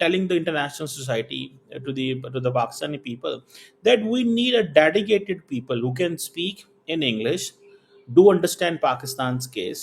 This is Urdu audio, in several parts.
telling the international society, to the Pakistani people, that we need a dedicated people who can speak in English, do understand Pakistan's case।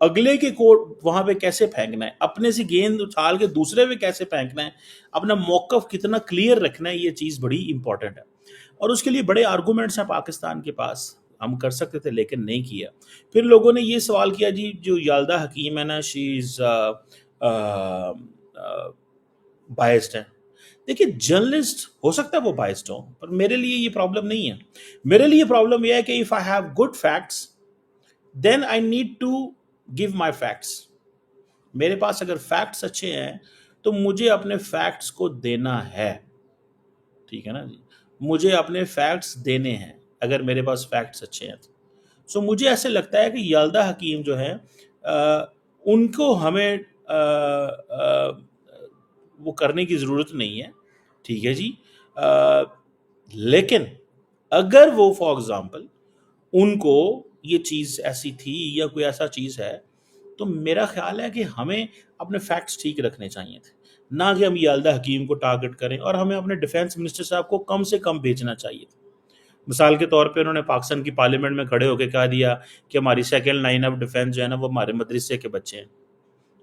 اگلے کے کوٹ وہاں پہ کیسے پھینکنا ہے, اپنے سے گیند اچھال کے دوسرے پہ کیسے پھینکنا ہے, اپنا موقف کتنا کلیئر رکھنا ہے, یہ چیز بڑی امپورٹنٹ ہے. اور اس کے لیے بڑے آرگومنٹس ہیں پاکستان کے پاس, ہم کر سکتے تھے لیکن نہیں کیا. پھر لوگوں نے یہ سوال کیا جی جو یالدہ حکیم ہے نا, شی از بائسڈ ہے. دیکھیے جرنلسٹ ہو سکتا ہے وہ بائسڈ ہو, پر میرے لیے یہ پرابلم نہیں ہے. میرے لیے پرابلم یہ ہے کہ if I have good facts then I need to give my facts. میرے پاس اگر فیکٹس اچھے ہیں تو مجھے اپنے فیکٹس کو دینا ہے, ٹھیک ہے نا جی, مجھے اپنے فیکٹس دینے ہیں اگر میرے پاس فیکٹس اچھے ہیں. سو مجھے ایسے لگتا ہے کہ یالدہ حکیم جو ہے ان کو ہمیں وہ کرنے کی ضرورت نہیں ہے, ٹھیک ہے جی. لیکن اگر وہ فار ایگزامپل ان کو یہ چیز ایسی تھی یا کوئی ایسا چیز ہے تو میرا خیال ہے کہ ہمیں اپنے فیکٹس ٹھیک رکھنے چاہیے تھے, نہ کہ ہم یالدہ حکیم کو ٹارگٹ کریں. اور ہمیں اپنے ڈیفینس منسٹر صاحب کو کم سے کم بھیجنا چاہیے تھا. مثال کے طور پہ انہوں نے پاکستان کی پارلیمنٹ میں کھڑے ہو کے کہہ دیا کہ ہماری سیکنڈ لائن آف ڈیفینس جو ہے نا وہ ہمارے مدرسے کے بچے ہیں,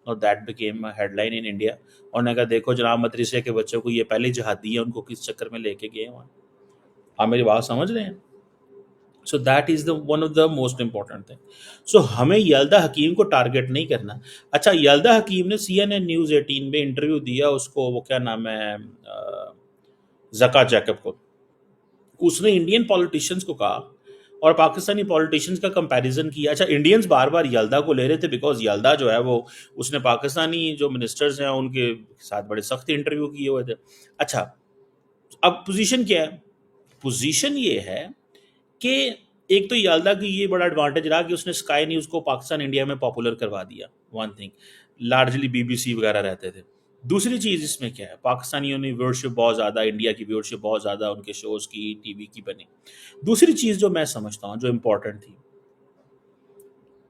اور that became headline in India. اور نے کہا دیکھو جناب مدرسے کے بچوں کو یہ پہلی جہادی ہے, ان کو کس چکر میں لے کے گئے وہاں. آپ میری بات سمجھ رہے ہیں؟ So that is the one of the most important thing. So ہمیں یالدہ حکیم کو ٹارگٹ نہیں کرنا. اچھا یالدہ حکیم نے سی این این نیوز 18 میں انٹرویو دیا, اس کو وہ کیا نام ہے زکا جیکب کو. اس نے انڈین پولیٹیشینز کو کہا اور پاکستانی پولیٹیشینز کا کمپیریزن کیا. اچھا انڈینز بار بار یالدہ کو لے رہے تھے بیکاز یالدہ جو ہے وہ اس نے پاکستانی جو منسٹرز ہیں ان کے ساتھ بڑے سخت انٹرویو کیے ہوئے تھے. اچھا اب پوزیشن کیا ہے؟ پوزیشن یہ ہے کہ ایک تو یالدہ کی یہ بڑا ایڈوانٹیج رہا کہ اس نے اسکائی نیوز کو پاکستان انڈیا میں پاپولر کروا دیا. One thing, largely B B C وغیرہ رہتے تھے. دوسری چیز اس میں کیا ہے, پاکستانیوں نے ویورشپ بہت زیادہ, انڈیا کی ویورشپ بہت زیادہ ان کے شوز کی, ٹی وی کی بنی. دوسری چیز جو میں سمجھتا ہوں جو امپورٹنٹ تھی,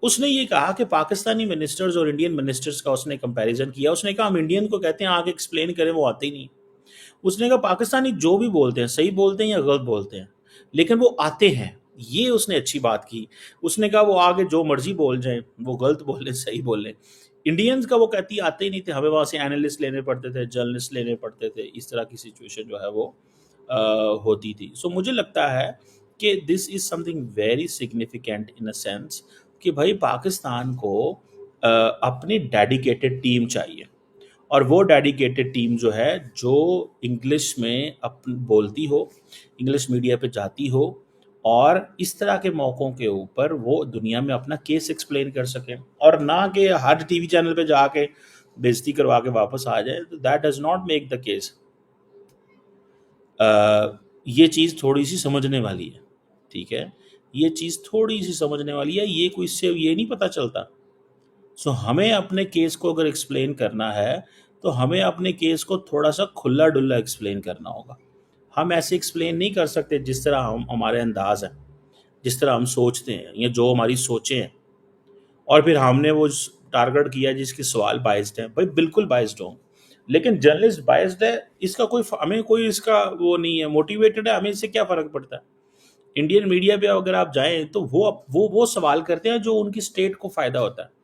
اس نے یہ کہا کہ پاکستانی منسٹرز اور انڈین منسٹرز کا اس نے کمپیریزن کیا. اس نے کہا ہم انڈین کو کہتے ہیں آگے ایکسپلین کریں, وہ آتے ہی نہیں. اس نے کہا پاکستانی جو بھی بولتے ہیں صحیح بولتے ہیں یا غلط بولتے ہیں, لیکن وہ آتے ہیں. یہ اس نے اچھی بات کی. اس نے کہا وہ آگے جو مرضی بول جائیں, وہ غلط بول لیں صحیح بول لیں. انڈینز کا وہ کہتی آتے ہی نہیں تھے, ہمیں وہاں سے اینالسٹ لینے پڑتے تھے, جرنلسٹ لینے پڑتے تھے. اس طرح کی سچویشن جو ہے وہ ہوتی تھی. سو مجھے لگتا ہے کہ this is something very significant in a sense کہ بھائی پاکستان کو اپنی ڈیڈیکیٹڈ ٹیم چاہیے, اور وہ ڈیڈیکیٹڈ ٹیم جو ہے جو انگلش میں بولتی ہو, انگلش میڈیا پہ جاتی ہو, اور اس طرح کے موقعوں کے اوپر وہ دنیا میں اپنا کیس ایکسپلین کر سکیں, اور نہ کہ ہر ٹی وی چینل پہ جا کے بےزتی کروا کے واپس آ جائے. That does not make the case. یہ چیز تھوڑی سی سمجھنے والی ہے, ٹھیک ہے, یہ چیز تھوڑی سی سمجھنے والی ہے. یہ کوئی سے یہ نہیں پتہ چلتا. سو ہمیں اپنے کیس کو اگر ایکسپلین کرنا ہے تو ہمیں اپنے کیس کو تھوڑا سا کھلا ڈلا ایکسپلین کرنا ہوگا. ہم ایسے ایکسپلین نہیں کر سکتے جس طرح ہمارے انداز ہیں, جس طرح ہم سوچتے ہیں یا جو ہماری سوچیں ہیں, اور پھر ہم نے وہ ٹارگٹ کیا جس کے سوال بائسڈ ہیں. بھائی بالکل بائسڈ ہوں, لیکن جرنلسٹ بائسڈ ہے, اس کا کوئی ہمیں کوئی اس کا وہ نہیں ہے, موٹیویٹڈ ہے, ہمیں اس سے کیا فرق پڑتا ہے. انڈین میڈیا پہ اگر آپ جائیں تو وہ سوال کرتے ہیں جو ان کی اسٹیٹ کو فائدہ ہوتا ہے.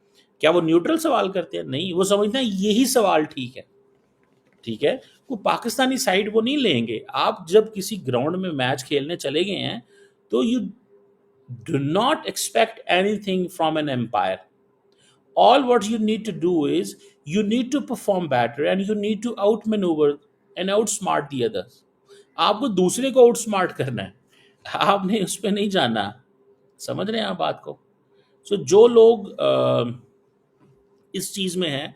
کیا وہ نیوٹرل سوال کرتے ہیں؟ نہیں, وہ سمجھتے ہیں یہی سوال ٹھیک ہے. ٹھیک ہے, وہ پاکستانی سائڈ وہ نہیں لیں گے. آپ جب کسی گراؤنڈ میں میچ کھیلنے چلے گئے ہیں تو you do not expect anything from an empire. All what you need to do is you need to perform better and you need to out maneuver and outsmart the others. آپ کو دوسرے کو آؤٹ سمارٹ کرنا ہے, آپ نے اس پہ نہیں جانا. سمجھ رہے ہیں آپ بات کو؟ سو جو لوگ اس چیز میں ہیں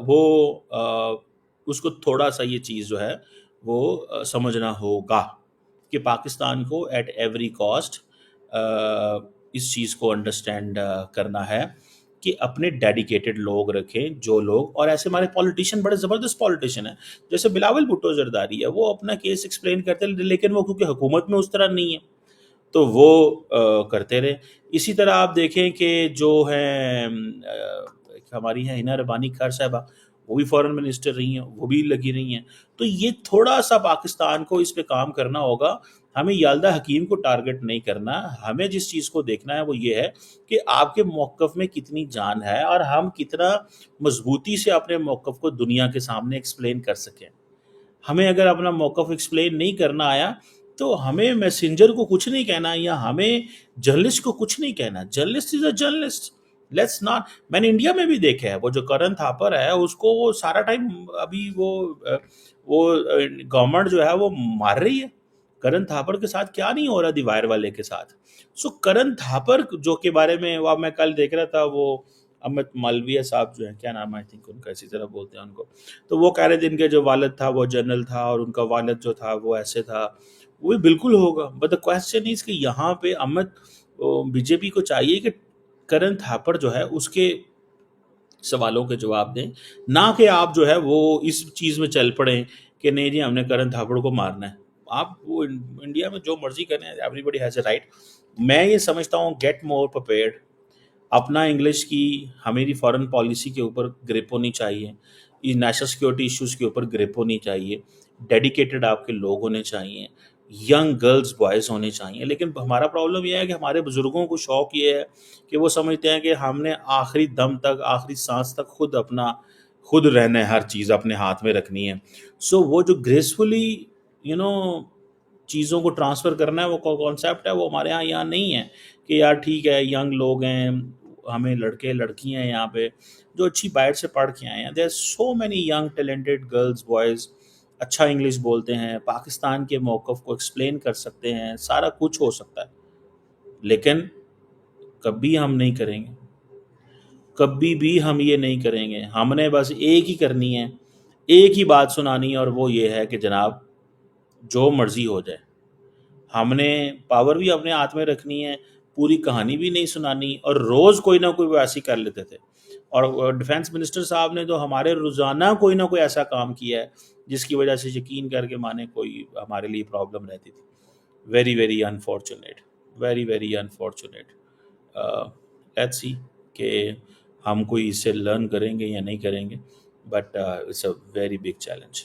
وہ اس کو تھوڑا سا یہ چیز جو ہے وہ سمجھنا ہوگا کہ پاکستان کو ایٹ ایوری کاسٹ اس چیز کو انڈرسٹینڈ کرنا ہے کہ اپنے ڈیڈیکیٹڈ لوگ رکھیں, جو لوگ, اور ایسے ہمارے پولیٹیشین بڑے زبردست پولیٹیشین ہیں جیسے بلاول بھٹو زرداری ہے, وہ اپنا کیس ایکسپلین کرتے ہیں, لیکن وہ کیونکہ حکومت میں اس طرح نہیں ہے تو وہ کرتے رہے. اسی طرح آپ دیکھیں کہ جو ہیں ہماری ہیں ہنا ربانی خیر صاحبہ, وہ بھی فورن منسٹر رہی ہیں، وہ بھی لگی رہی ہیں. تو یہ تھوڑا سا پاکستان کو اس پہ کام کرنا ہوگا. ہمیں یالدہ حکیم کو ٹارگٹ نہیں کرنا. ہمیں جس چیز کو دیکھنا ہے وہ یہ ہے کہ آپ کے موقف میں کتنی جان ہے اور ہم کتنا مضبوطی سے اپنے موقف کو دنیا کے سامنے ایکسپلین کر سکیں. ہمیں اگر اپنا موقف ایکسپلین نہیں کرنا آیا تو ہمیں میسنجر کو کچھ نہیں کہنا یا ہمیں جرنلسٹ کو کچھ نہیں کہنا. Journalist is a journalist. Let's not. میں نے انڈیا میں بھی دیکھا ہے وہ جو کرن تھاپر ہے اس کو وہ سارا ٹائم ابھی وہ گورنمنٹ جو ہے وہ مار رہی ہے. کرن تھاپر کے ساتھ کیا نہیں ہو رہا دی وائر والے کے ساتھ. سو کرن تھاپر جو کے بارے میں وہ میں کل دیکھ رہا تھا، وہ امت مالویہ صاحب جو ہیں، کیا نام ہے، آئی تھنک ان کا اسی طرح بولتے ہیں ان کو، تو وہ کہہ رہے تھے ان کے جو والد تھا وہ جنرل تھا اور ان کا والد جو تھا وہ ایسے تھا. وہ بالکل ہوگا، بٹ دا کوسچن از کہ یہاں پہ امت بی جے پی کو چاہیے کہ کرن تھاپر جو ہے اس کے سوالوں کے جواب دیں، نہ کہ آپ جو ہے وہ اس چیز میں چل پڑیں کہ نہیں جی ہم نے کرن تھاپڑ کو مارنا ہے. آپ وہ انڈیا میں جو مرضی کریں، everybody has a right. میں یہ سمجھتا ہوں گیٹ مور پریپیئرڈ. اپنا انگلش کی ہماری فارن پالیسی کے اوپر گرپ ہونی چاہیے، نیشنل سیکورٹی ایشوز کے اوپر گرپ ہونی چاہیے، ڈیڈیکیٹڈ آپ کے لوگ ہونے چاہیے، ینگ گرلز بوائز ہونے چاہیے. لیکن ہمارا پرابلم یہ ہے کہ ہمارے بزرگوں کو شوق یہ ہے کہ وہ سمجھتے ہیں کہ ہم نے آخری دم تک، آخری سانس تک خود رہنا ہے، ہر چیز اپنے ہاتھ میں رکھنی ہے. سو وہ جو گریسفلی یو نو چیزوں کو ٹرانسفر کرنا ہے، وہ کانسیپٹ ہے، وہ ہمارے یہاں نہیں ہے کہ یار ٹھیک ہے ینگ لوگ ہیں، ہمیں لڑکے لڑکیاں ہیں یہاں پہ جو اچھی باہر سے پڑھ کے آئے ہیں. There so many young talented girls boys, اچھا انگلش بولتے ہیں، پاکستان کے موقف کو ایکسپلین کر سکتے ہیں، سارا کچھ ہو سکتا ہے. لیکن کبھی ہم نہیں کریں گے، کبھی بھی ہم یہ نہیں کریں گے. ہم نے بس ایک ہی کرنی ہے، ایک ہی بات سنانی ہے، اور وہ یہ ہے کہ جناب جو مرضی ہو جائے. ہم نے پاور بھی اپنے ہاتھ میں رکھنی ہے، پوری کہانی بھی نہیں سنانی. اور روز کوئی نہ کوئی وہ ایسی کر لیتے تھے، اور ڈیفینس منسٹر صاحب نے تو ہمارے روزانہ کوئی نہ کوئی ایسا کام کیا ہے جس کی وجہ سے یقین کر کے مانے کوئی ہمارے لیے پرابلم رہتی تھی. Very very unfortunate, very very unfortunate. Let's see کہ ہم کوئی اس سے لرن کریں گے یا نہیں کریں گے، but it's a very big challenge.